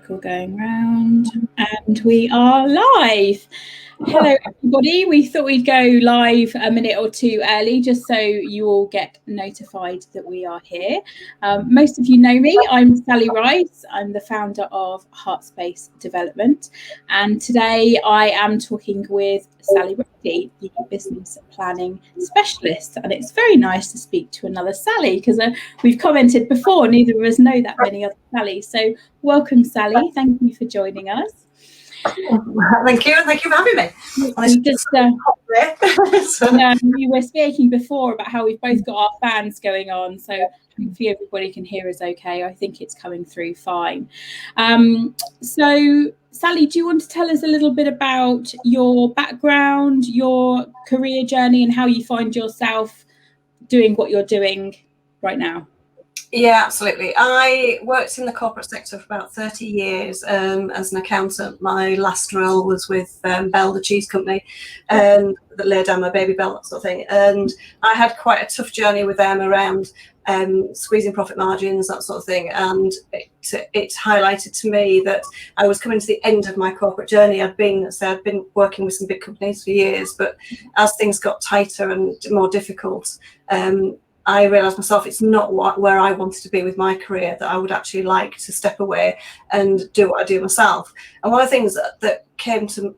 circle going round, and we are live. Hello everybody, we thought we'd go live a minute or two early just so you all get notified that we are here. Most of you know me, I'm Sally Rice, I'm the founder of Heartspace Development, and today I am talking with Sally Brady, the business planning specialist, and it's very nice to speak to another Sally because we've commented before, neither of us know that many other Sallys, so welcome Sally, thank you for joining us. Thank you for having me. We were speaking before about how we've both got our fans going on, so hopefully everybody can hear us okay. I think it's coming through fine. So Sally, do you want to tell us a little bit about your background, your career journey, and how you find yourself doing what you're doing right now? Yeah, absolutely. I worked in the corporate sector for about 30 years as an accountant. My last role was with Bell, the cheese company, that laid down my baby Bell, that sort of thing. And I had quite a tough journey with them around squeezing profit margins, that sort of thing. And it highlighted to me that I was coming to the end of my corporate journey. I'd been working with some big companies for years, but as things got tighter and more difficult, I realised myself it's not where I wanted to be with my career, that I would actually like to step away and do what I do myself. And one of the things that came to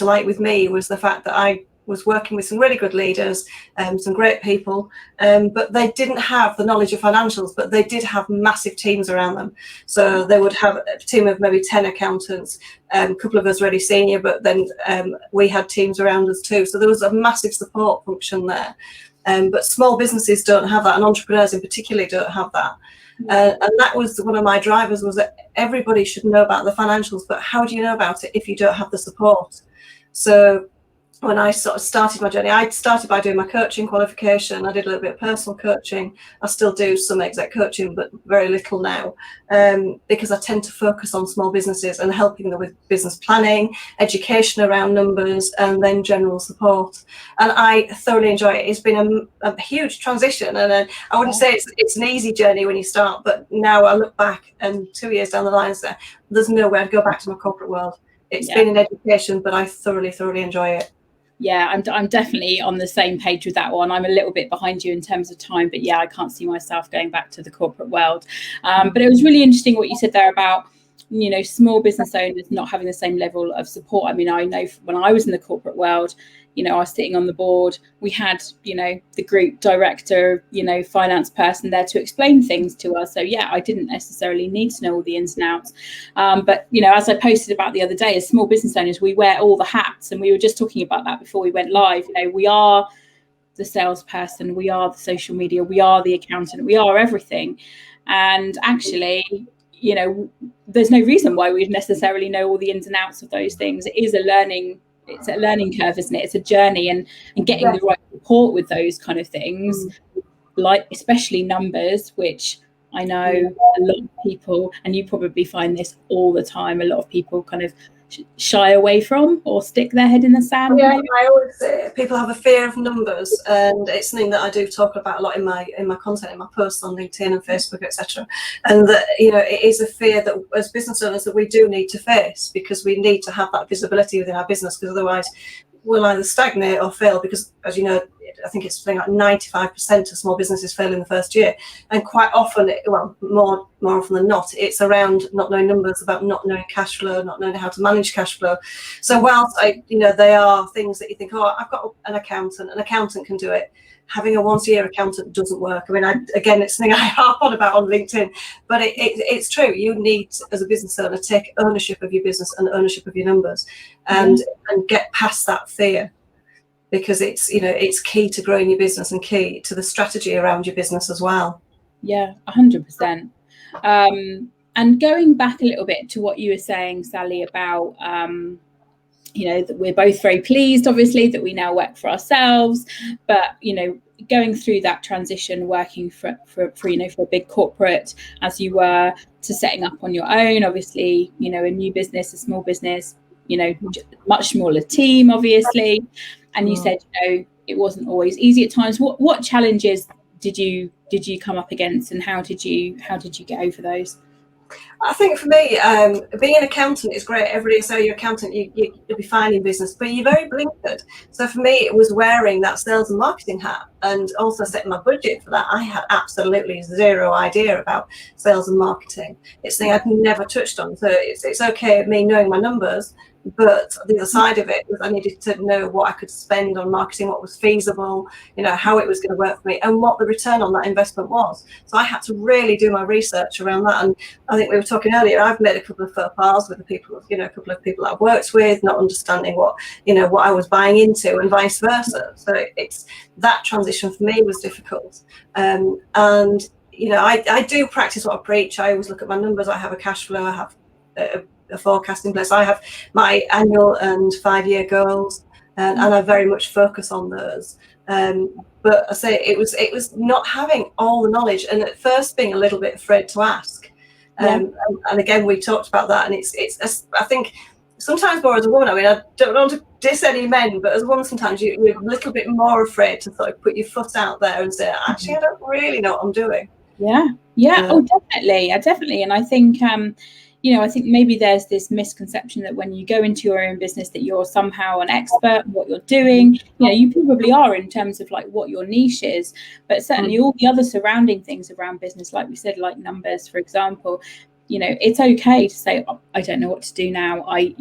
light with me was the fact that I was working with some really good leaders, some great people, but they didn't have the knowledge of financials, but they did have massive teams around them. So they would have a team of maybe 10 accountants, a couple of us really senior, but then we had teams around us too. So there was a massive support function there. But small businesses don't have that, and entrepreneurs in particular don't have that. And that was one of my drivers, was that everybody should know about the financials, but how do you know about it if you don't have the support? So when I sort of started my journey, I started by doing my coaching qualification. I did a little bit of personal coaching. I still do some exec coaching, but very little now, because I tend to focus on small businesses and helping them with business planning, education around numbers, and then general support. And I thoroughly enjoy it. It's been a huge transition, and I wouldn't say it's an easy journey when you start, but now I look back and 2 years down the line, there's no way I'd go back to my corporate world. It's been an education, but I thoroughly enjoy it. Yeah, I'm definitely on the same page with that one. I'm a little bit behind you in terms of time, but yeah, I can't see myself going back to the corporate world. But it was really interesting what you said there about, small business owners not having the same level of support. I mean, I know when I was in the corporate world, I was sitting on the board. We had, the group director, finance person there to explain things to us. So yeah, I didn't necessarily need to know all the ins and outs. But, as I posted about the other day, as small business owners, we wear all the hats. And we were just talking about that before we went live. We are the salesperson, we are the social media, we are the accountant, we are everything. And actually, there's no reason why we'd necessarily know all the ins and outs of those things. It's a learning curve, isn't it? It's a journey, and getting the right support with those kind of things, like especially numbers, which I know a lot of people, and you probably find this all the time, a lot of people kind of shy away from or stick their head in the sand. Yeah, maybe. I always say people have a fear of numbers, and it's something that I do talk about a lot in my content, in my posts on LinkedIn and Facebook, etc. And that it is a fear that as business owners that we do need to face, because we need to have that visibility within our business, because otherwise we'll either stagnate or fail. Because as you know, I think it's something like 95% of small businesses fail in the first year, and quite often, more often than not, it's around not knowing numbers, about not knowing cash flow, not knowing how to manage cash flow. So whilst they are things that you think, oh, I've got an accountant can do it. Having a once-a-year accountant doesn't work. I mean, again, it's something I harp on about on LinkedIn, but it's true. You need, as a business owner, take ownership of your business and ownership of your numbers, and get past that fear. Because it's key to growing your business and key to the strategy around your business as well. Yeah, 100%. And going back a little bit to what you were saying, Sally, about that we're both very pleased, obviously, that we now work for ourselves, but going through that transition, working for a big corporate as you were, to setting up on your own, obviously, a new business, a small business, much smaller team, obviously. And you said, it wasn't always easy at times. What challenges did you come up against, and how did you get over those? I think for me, being an accountant is great. Everybody say you're an accountant, you'll be fine in business, but you're very blinkered. So for me, it was wearing that sales and marketing hat and also setting my budget for that. I had absolutely zero idea about sales and marketing. It's the thing I'd never touched on. So it's okay me knowing my numbers, but the other side of it was I needed to know what I could spend on marketing, what was feasible, how it was going to work for me, and what the return on that investment was. So I had to really do my research around that. And I think we were talking earlier, I've made a couple of faux pas with a couple of people I've worked with, not understanding what I was buying into, and vice versa. So it's that transition for me was difficult. And I do practice what I preach. I always look at my numbers. I have a cash flow. I have a forecast in place. I have my annual and 5-year goals, and I very much focus on those. But I say it was not having all the knowledge, and at first being a little bit afraid to ask. And again, we talked about that, and it's I think sometimes more as a woman. I mean, I don't want to diss any men, but as a woman, sometimes you're a little bit more afraid to sort of put your foot out there and say, actually, I don't really know what I'm doing. Oh, definitely. And I think I think maybe there's this misconception that when you go into your own business that you're somehow an expert in what you're doing. You probably are in terms of like what your niche is, but certainly all the other surrounding things around business, like we said, like numbers, for example, it's okay to say, oh, I don't know what to do now. I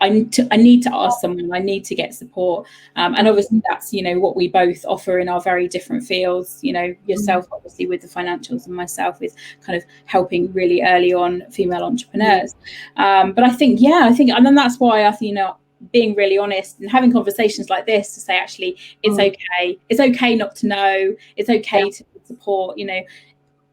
need to ask someone. I need to get support. And obviously that's, what we both offer in our very different fields, yourself obviously with the financials and myself with kind of helping really early on female entrepreneurs. But I think, and then that's why I think, being really honest and having conversations like this to say, actually, it's okay. It's okay not to know. It's okay to support,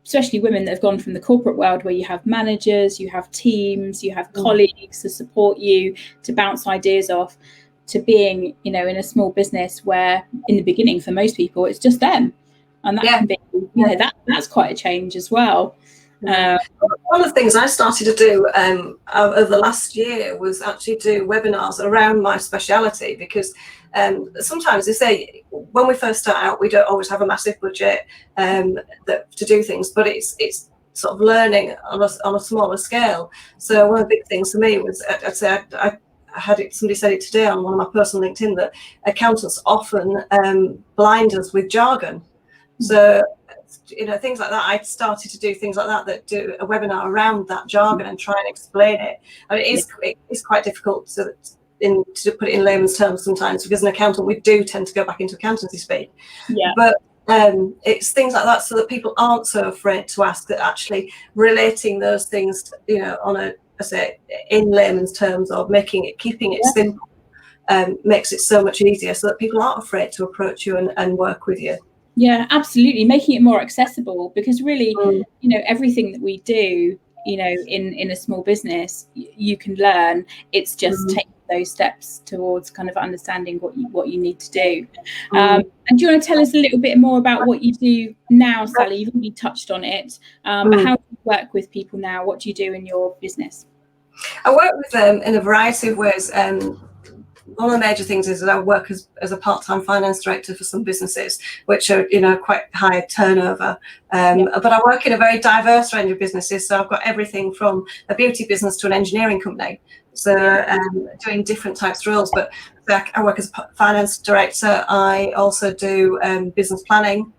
especially women that have gone from the corporate world where you have managers, you have teams, you have colleagues to support you, to bounce ideas off, to being, in a small business where in the beginning for most people it's just them. And that can be, that's quite a change as well. One of the things I started to do over the last year was actually do webinars around my speciality, because sometimes they say when we first start out, we don't always have a massive budget to do things, but it's sort of learning on a smaller scale. So one of the big things for me was, I'd say I had it. Somebody said it today on one of my personal LinkedIn, that accountants often blind us with jargon. So things like that. I started to do things like that do a webinar around that jargon and try and explain it. And it is quite difficult to put it in layman's terms sometimes, because an accountant, we do tend to go back into accountancy speak. But it's things like that, so that people aren't so afraid to ask, that actually relating those things, on I say in layman's terms, or keeping it simple, makes it so much easier, so that people aren't afraid to approach you and work with you. Yeah, absolutely. Making it more accessible, because really, everything that we do, in a small business, you can learn. It's just taking those steps towards kind of understanding what you need to do. And do you want to tell us a little bit more about what you do now, Sally? You've already touched on it, but how do you work with people now? What do you do in your business? I work with them in a variety of ways. One of the major things is that I work as a part-time finance director for some businesses, which are, quite high turnover. But I work in a very diverse range of businesses. So I've got everything from a beauty business to an engineering company. So doing different types of roles. But I work as a finance director. I also do business planning.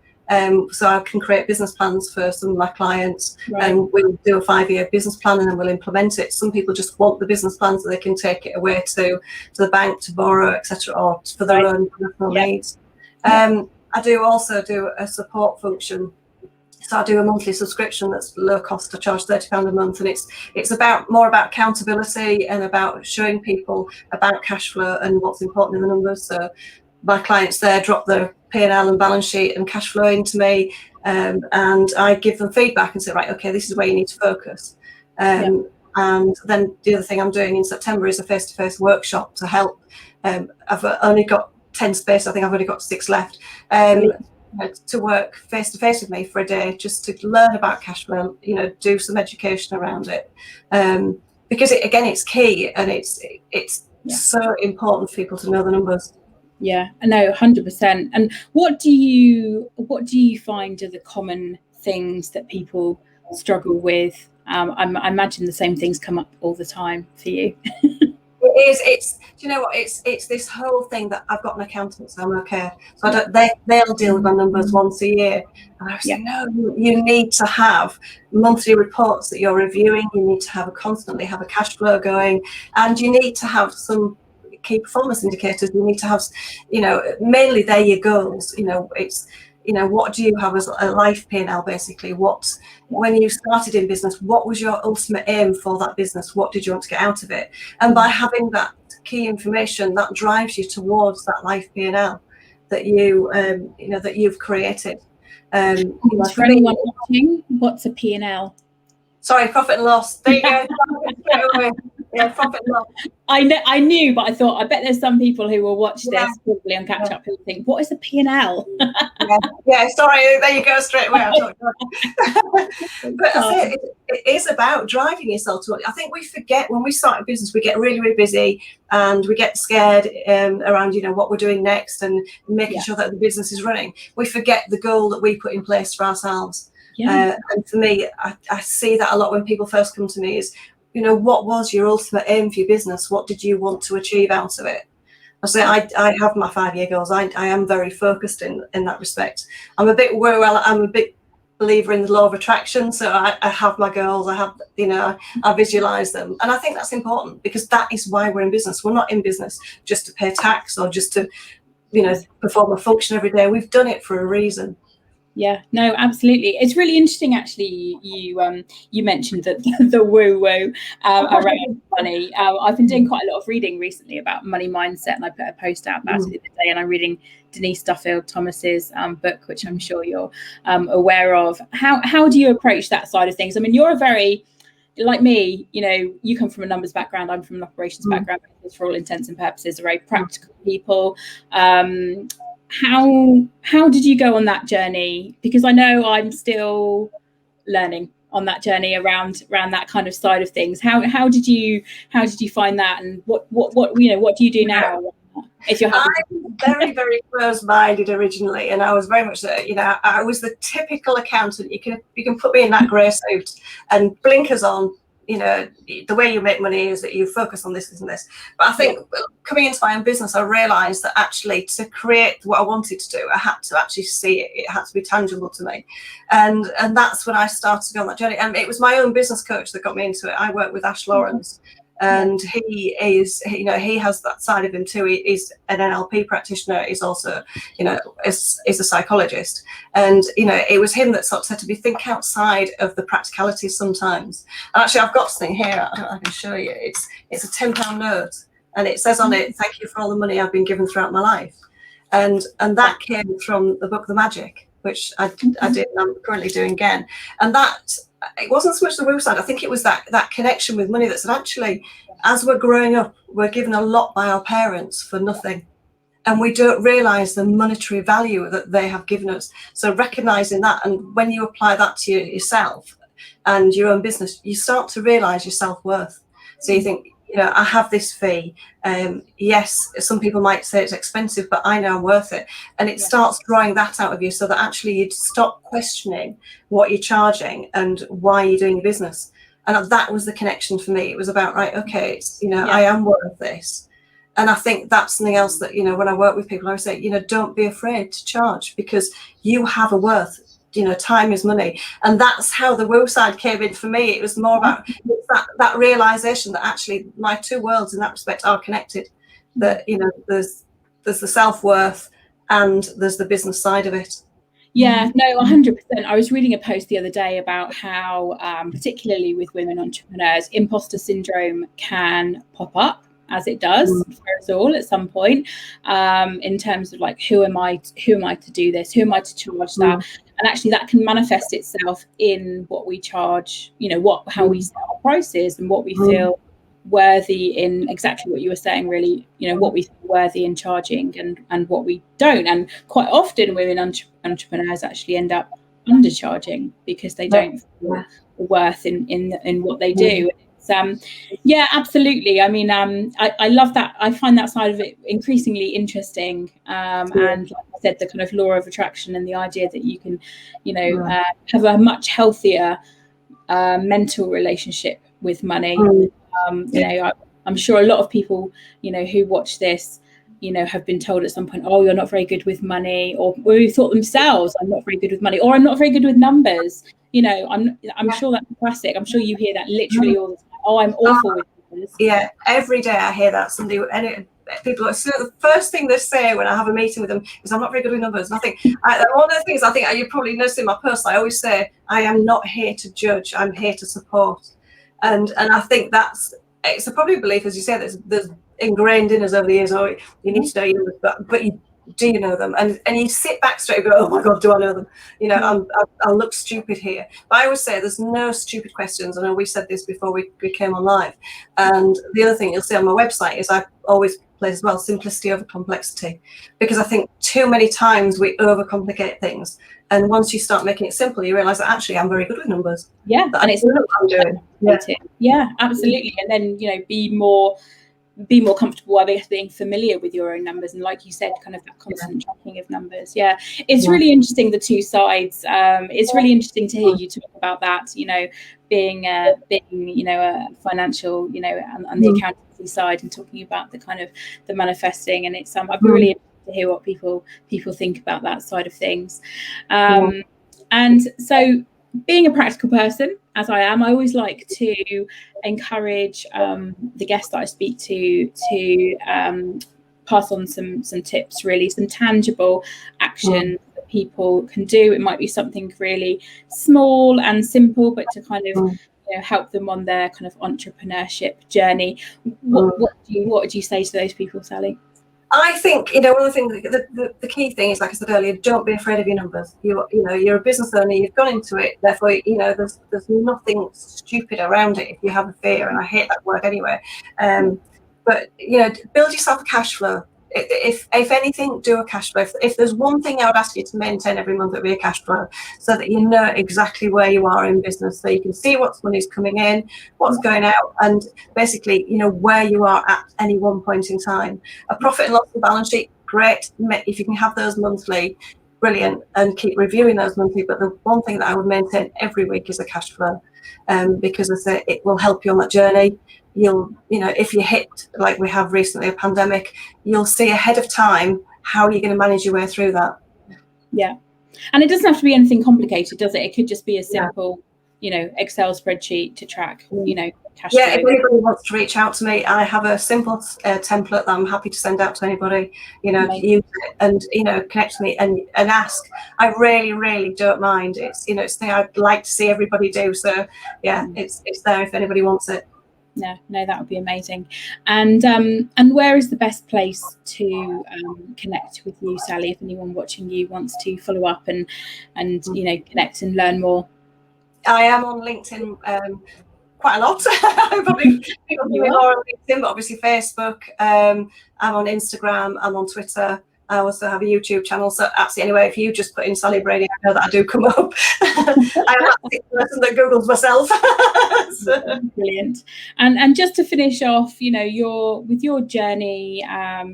So I can create business plans for some of my clients, and we'll do a 5-year business plan, and then we'll implement it. Some people just want the business plan so they can take it away to the bank to borrow, etc., or for their own personal needs. I do also do a support function. So I do a monthly subscription that's low cost. I charge £30 a month, and it's more about accountability and about showing people about cash flow and what's important in the numbers. So my clients there drop their P&L and balance sheet and cash flow into me, and I give them feedback and say, right, okay, this is where you need to focus. And then the other thing I'm doing in September is a face-to-face workshop to help. I've only got 10 space. I think I've only got 6 left. To work face-to-face with me for a day, just to learn about cash flow, do some education around it. Because it's key, and it's so important for people to know the numbers. Yeah, I know, 100%. And what do you find are the common things that people struggle with. I imagine the same things come up all the time for you. It's do you know what, it's this whole thing that I've got an accountant, so I'm okay. So I don't, they'll deal with my numbers once a year, and I say, no, you need to have monthly reports that you're reviewing. You need to constantly have a cash flow going, and you need to have some key performance indicators. You need to have, mainly they're your goals. It's, what do you have as a life P&L, basically? When you started in business, what was your ultimate aim for that business? What did you want to get out of it? And by having that key information, that drives you towards that life P&L that that you've created. For anyone watching, what's a P&L? Sorry, profit and loss. There you go. Yeah, profit and loss. I knew, but I thought, I bet there's some people who will watch this probably on catch up who think, what is a P&L? yeah, sorry, there you go, straight away. But I say it is about driving yourself to it. I think we forget when we start a business, we get really, really busy and we get scared around, what we're doing next and making sure that the business is running. We forget the goal that we put in place for ourselves. And for me, I see that a lot when people first come to me is, what was your ultimate aim for your business? What did you want to achieve out of it? I say I have my 5-year goals. I am very focused in that respect. I'm a big believer in the law of attraction. So I have my goals. I visualize them, and I think that's important because that is why we're in business. We're not in business just to pay tax or just to, perform a function every day. We've done it for a reason. Yeah, no, absolutely. It's really interesting, actually. You mentioned that the woo-woo around money. I've been doing quite a lot of reading recently about money mindset, and I put a post out about it the other day. And I'm reading Denise Duffield Thomas's book, which I'm sure you're aware of. How do you approach that side of things? I mean, you're a very, like me, you come from a numbers background. I'm from an operations background. For all intents and purposes, are very practical people. How did you go on that journey? Because I know I'm still learning on that journey around that kind of side of things. How did you find that, and what do you do now? If you're happy? I'm very, very close-minded originally, and I was very much I was the typical accountant. You can put me in that grey suit and blinkers on. The way you make money is that you focus on this and this. But I think coming into my own business, I realised that actually to create what I wanted to do, I had to actually see it. It had to be tangible to me. And that's when I started to go on that journey. And it was my own business coach that got me into it. I work with Ash Lawrence. And he has that side of him too. He's an NLP practitioner. He's also, is a psychologist. And, it was him that sort of said to me, think outside of the practicalities sometimes. And actually, I've got something here. I can show you. It's a £10 note. And it says on it, thank you for all the money I've been given throughout my life. And that came from the book The Magic, which I did and I'm currently doing again. And that, it wasn't so much the woo side. I think it was that connection with money that said, actually, as we're growing up, we're given a lot by our parents for nothing. And we don't realise the monetary value that they have given us. So recognising that, and when you apply that to yourself and your own business, you start to realise your self-worth. So you think, I have this fee. Yes, some people might say it's expensive, but I know I'm worth it. And it starts drawing that out of you so that actually you'd stop questioning what you're charging and why you're doing your business. And that was the connection for me. It was about, right, okay, I am worth this. And I think that's something else that, when I work with people, I say, don't be afraid to charge because you have a worth. Time is money. And that's how the woo side came in for me. It was more about that realization that actually my two worlds in that respect are connected. That, there's the self-worth and there's the business side of it. Yeah, no, 100%. I was reading a post the other day about how, particularly with women entrepreneurs, imposter syndrome can pop up, as it does for us all at some point, in terms of like, who am I to do this? Who am I to charge that? And actually that can manifest itself in what we charge, how we set our prices and what we feel worthy in, exactly what you were saying, really, what we feel worthy in charging and what we don't. And quite often women entrepreneurs actually end up undercharging because they don't feel the worth in what they do. Yeah, absolutely. I mean, I love that. I find that side of it increasingly interesting. And like I said, the kind of law of attraction and the idea that you can, have a much healthier mental relationship with money. You know, I'm sure a lot of people, you know, who watch this, you know, have been told at some point, oh, you're not very good with money, or who thought themselves, I'm not very good with money, or I'm not very good with numbers. You know, I'm sure that's classic. I'm sure you hear that literally all the time. Oh, I'm awful with numbers. Yeah, every day I hear that. People are, so the first thing they say when I have a meeting with them is, I'm not very good with numbers. And I think one of the things I think you probably noticed in my post, I always say, I am not here to judge, I'm here to support. And I think it's a probably belief, as you say, there's ingrained in us over the years. Oh, you need to know your numbers, but do you know them? And you sit back straight and go, oh my God, do I know them? You know, I'll look stupid here. But I always say there's no stupid questions. I know we said this before we came on live. And the other thing you'll see on my website is I always play as well, simplicity over complexity. Because I think too many times we overcomplicate things. And once you start making it simple, you realise that actually I'm very good with numbers. Yeah, and it's what I'm doing. Yeah, absolutely. And then, you know, be more comfortable, I guess, being familiar with your own numbers, and like you said, kind of that constant tracking of numbers. Yeah, it's really interesting, the two sides. It's really interesting to hear you talk about that, you know, being you know, a financial, you know, and the accountancy side, and talking about the kind of the manifesting. And it's I'd be really interested to hear what people think about that side of things. And so, being a practical person, as I am, I always like to encourage the guests that I speak to pass on some tips, really, some tangible action that people can do. It might be something really small and simple, but to kind of you know, help them on their kind of entrepreneurship journey. What would you say to those people, Sally? I think, you know, one of the things, the key thing is, like I said earlier, don't be afraid of your numbers. You know, you're a business owner, you've gone into it, therefore, you know, there's nothing stupid around it if you have a fear, and I hate that word anyway. But, you know, build yourself a cash flow. If anything, do a cash flow. If there's one thing I would ask you to maintain every month, it would be a cash flow, so that you know exactly where you are in business, so you can see what's money's coming in, what's going out, and basically, you know, where you are at any one point in time. A profit and loss balance sheet, great. If you can have those monthly, brilliant, and keep reviewing those monthly. But the one thing that I would maintain every week is a cash flow, because I say it will help you on that journey. You know, if you hit, like we have recently, a pandemic, you'll see ahead of time how you're going to manage your way through that. Yeah, and it doesn't have to be anything complicated, does it? It could just be a simple, you know, Excel spreadsheet to track, you know, cash flow. If anybody wants to reach out to me, I have a simple template that I'm happy to send out to anybody. You know, use it and, you know, connect to me and ask. I really don't mind. It's, you know, it's the thing I'd like to see everybody do. So yeah, it's there if anybody wants it. No, that would be amazing. And where is the best place to connect with you, Sally, if anyone watching you wants to follow up and you know, connect and learn more? I am on LinkedIn quite a lot. Probably people do it more on LinkedIn, but obviously Facebook. I'm on Instagram. I'm on Twitter. I also have a YouTube channel. So absolutely, anyway, if you just put in Sally Brady, I know that I do come up. I'm the person that Googles myself. So. Brilliant. And just to finish off, you know, with your journey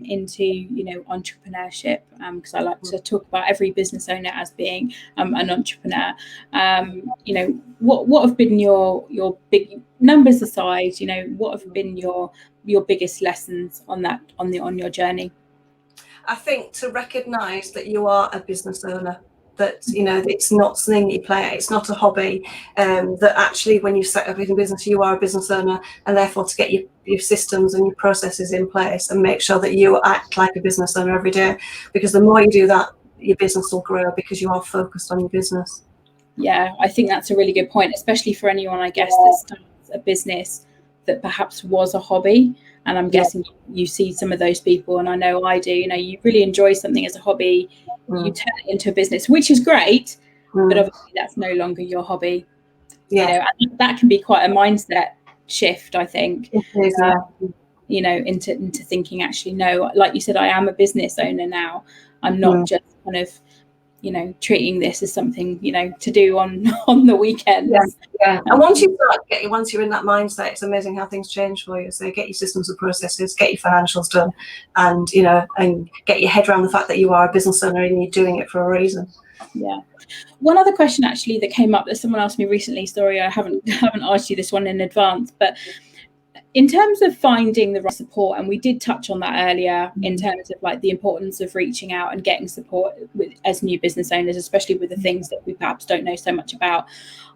into, you know, entrepreneurship, because I like to talk about every business owner as being an entrepreneur. You know, what have been your big numbers aside? You know, what have been your biggest lessons on your journey? I think to recognise that you are a business owner, that, you know, it's not something you play at, it's not a hobby, that actually when you set up a business, you are a business owner, and therefore to get your systems and your processes in place and make sure that you act like a business owner every day, because the more you do that, your business will grow because you are focused on your business. Yeah, I think that's a really good point, especially for anyone, I guess, that starts a business that perhaps was a hobby. And I'm guessing you see some of those people, and I know I do. You know, you really enjoy something as a hobby, you turn it into a business, which is great, but obviously that's no longer your hobby. You know, and that can be quite a mindset shift, I think. You know, into thinking, actually, no, like you said, I am a business owner now. I'm not just kind of, you know, treating this as something, you know, to do on the weekends. And once you're in that mindset, it's amazing how things change for you. So get your systems and processes, get your financials done, and, you know, and get your head around the fact that you are a business owner and you're doing it for a reason. Yeah. One other question actually that came up that someone asked me recently. Sorry, I haven't asked you this one in advance, but in terms of finding the right support, and we did touch on that earlier, in terms of like the importance of reaching out and getting support as new business owners, especially with the things that we perhaps don't know so much about.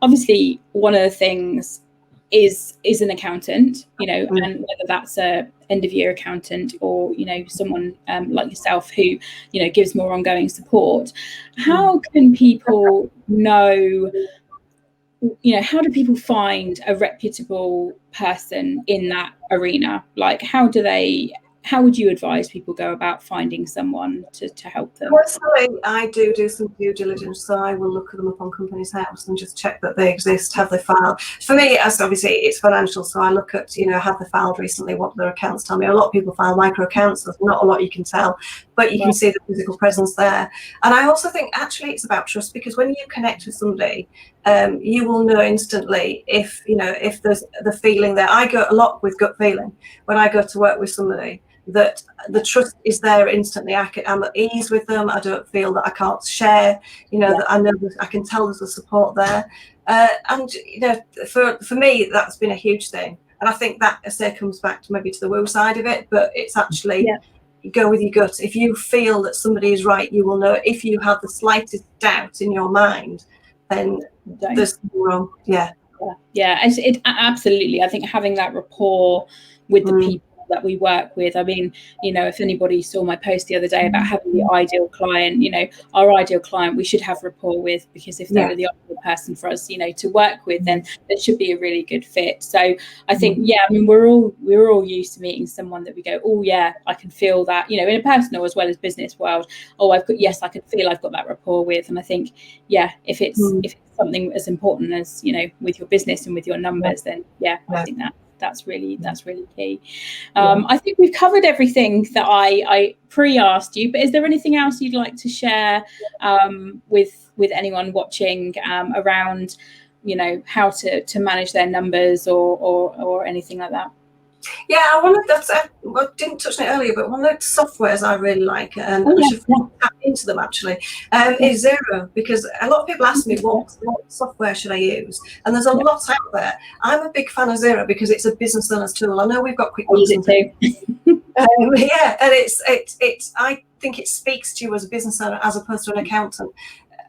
Obviously, one of the things is an accountant, you know, and whether that's a end of year accountant or, you know, someone like yourself who, you know, gives more ongoing support. How can people know, you know, how do people find a reputable person in that arena? Like, how would you advise people go about finding someone to help them? Personally, I do some due diligence, so I will look them up on Companies House and just check that they exist, have they filed. For me, as obviously it's financial, so I look at, you know, have they filed recently, what their accounts tell me. A lot of people file micro accounts, there's not a lot you can tell, but you can see the physical presence there. And I also think actually it's about trust, because when you connect with somebody, you will know instantly if, you know, if there's the feeling there. I go a lot with gut feeling when I go to work with somebody, that the trust is there instantly. I'm at ease with them. I don't feel that I can't share, you know, that I know that I can tell there's a support there. And, you know, for me, that's been a huge thing. And I think that, I say, comes back to maybe to the woo side of it, but it's actually, you go with your gut. If you feel that somebody is right, you will know. If you have the slightest doubt in your mind, then there's something wrong. Yeah, it absolutely. I think having that rapport with the people that we work with. I mean, you know, if anybody saw my post the other day about having the ideal client, you know, our ideal client we should have rapport with, because if they were the ideal person for us, you know, to work with, then it should be a really good fit. So I think, I mean, we're all used to meeting someone that we go, oh yeah, I can feel that, you know, in a personal as well as business world. Oh, I can feel I've got that rapport with. And I think, if it's something as important as, you know, with your business and with your numbers, then I think that's really key. I think we've covered everything that I pre-asked you, but is there anything else you'd like to share with anyone watching around, you know, how to manage their numbers or anything like that? Yeah, I didn't touch on it earlier, but one of the softwares I really like, and I should tap into them actually, is Xero, because a lot of people ask me what software should I use, and there's a lot out there. I'm a big fan of Xero because it's a business owner's tool. I know we've got QuickBooks and things. And it's I think it speaks to you as a business owner as opposed to an accountant.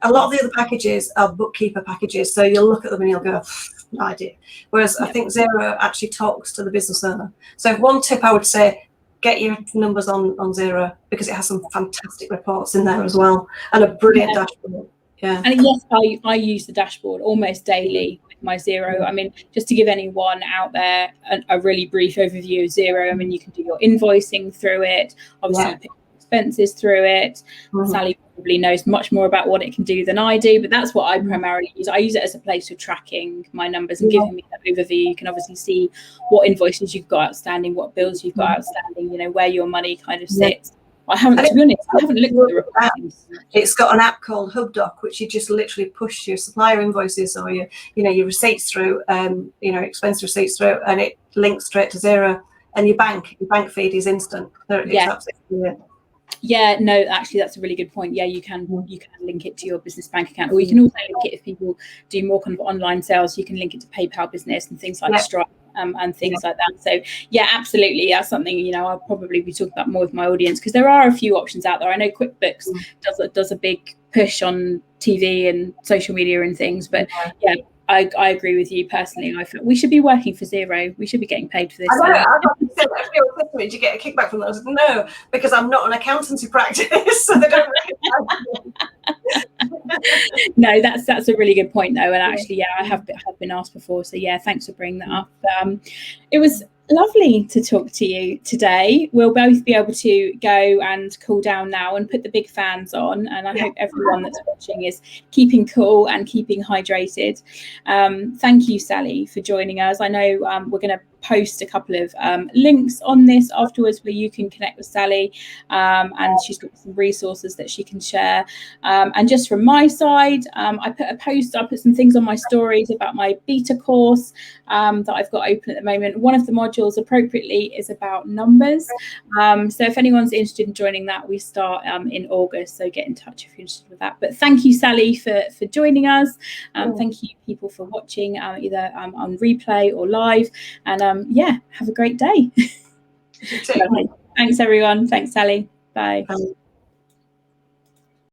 A lot of the other packages are bookkeeper packages, so you'll look at them and you'll go, no idea. Whereas I think Xero actually talks to the business owner. So one tip I would say, get your numbers on Xero, because it has some fantastic reports in there as well, and a brilliant dashboard. Yeah. And yes, I use the dashboard almost daily with my Xero. I mean, just to give anyone out there a really brief overview of Xero, I mean, you can do your invoicing through it, obviously pick expenses through it. Sally probably knows much more about what it can do than I do, but that's what I primarily use. I use it as a place for tracking my numbers and giving me that overview. You can obviously see what invoices you've got outstanding, what bills you've got outstanding, you know, where your money kind of sits. To be honest, I haven't looked at the reports. It's got an app called HubDoc, which you just literally push your supplier invoices or your receipts through, expense receipts through, and it links straight to Xero. And your bank feed is instant. It's absolutely brilliant. Yeah, no, actually, that's a really good point. Yeah, you can link it to your business bank account, or you can also link it if people do more kind of online sales. You can link it to PayPal Business and things like Stripe and things like that. So yeah, absolutely, that's something, you know, I'll probably be talking about more with my audience, because there are a few options out there. I know QuickBooks does a big push on TV and social media and things, but I agree with you personally. I feel we should be working for Xero. We should be getting paid for this. Did you get a kickback from those? No, because I'm not an accountancy practice, so they don't No, that's a really good point though, and actually I have been asked before, so thanks for bringing that up. It was lovely to talk to you today. We'll both be able to go and cool down now and put the big fans on, and I hope everyone that's watching is keeping cool and keeping hydrated. Thank you, Sally, for joining us. I know we're going to post a couple of links on this afterwards where you can connect with Sally, and she's got some resources that she can share. And just from my side, I put some things on my stories about my beta course that I've got open at the moment. One of the modules appropriately is about numbers. So if anyone's interested in joining that, we start in August. So get in touch if you're interested with that. But thank you, Sally, for joining us. Thank you, people, for watching either on replay or live. And yeah, have a great day. Thanks, everyone. Thanks, Sally. Bye.